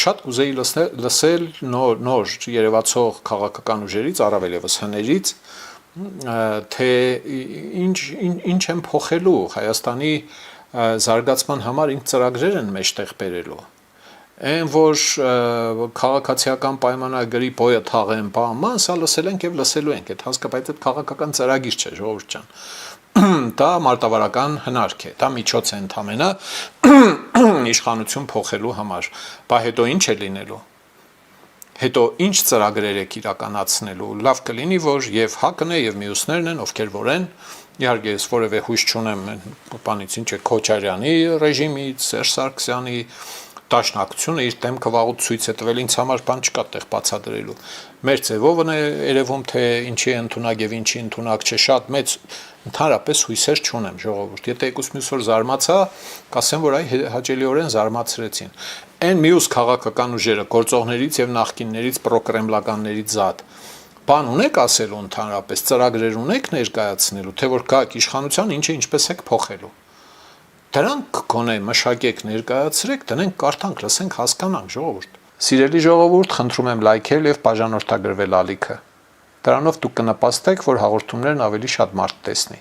շատ կուզեի լսել նոր երևացող քաղաքական ուժերից, առավել եւս հներից, թե ինչ են փոխելու Հայաստանի զարգացման համար ինչ ծրագրեր են մեջտեղ բերելու։ Այն որ քաղաքացիական պայմանագրի բոյը թաղեն բաման, սա լսել ենք եւ լսելու ենք, այդ հասկապես այդ քաղաքական ծրագիր չէ, ժողովուրդ ջան։ Դա մարտավարական հնարք է, դա միջոց է ընդամենը իշխանություն փոխելու համար։ Բա հետո ինչ է լինելու։ Հետո ինչ ծրագրեր եք իրականացնելու։ Լավ կլինի, որ եւ ՀԱԿ-ն է եւ մյուսներն են, ովքեր որ են, իհարկե ես որևէ հույս չունեմ բանից ինչ է Քոչարյանի ռեժիմից, Սերժ Սարգսյանի Դաշնակցությունը իր դեմքը վաղուց ցույց է տվել, ինձ համար բան չկա տեղ բացատրելու։ Մեր ձևովն է երևում թե ինչի է ընդունակ եւ ինչի ընդունակ չէ, շատ մեծ ընդհանրապես հույսեր չունեմ, ժողովուրդ։ Եթե եկուս մյուս օր զարմացա, կասեմ, որ այ հաճելիորեն զարմացրեցին։ Այն մյուս քաղաքական ուժերը, գործողներից եւ նախկիններից պրոկրեմլականներից զատ բան ունեք ասելու ընդհանրապես, ծրագրեր ունեք ներկայացնելու, թե որ գաք իշխանության ինչը ինչպես եք փոխելու։ Դրանք գոնե մշակեք ներկայացրեք, դնենք կարդանք, լսենք, հասկանանք, ժողովուրդ։ Սիրելի ժողովուրդ, խնդրում եմ լայքել եւ բաժանորդագրվել ալիքը։ Դրանով դուք կնպաստեք, որ հաղորդումներն ավելի շատ մարդ տեսնի։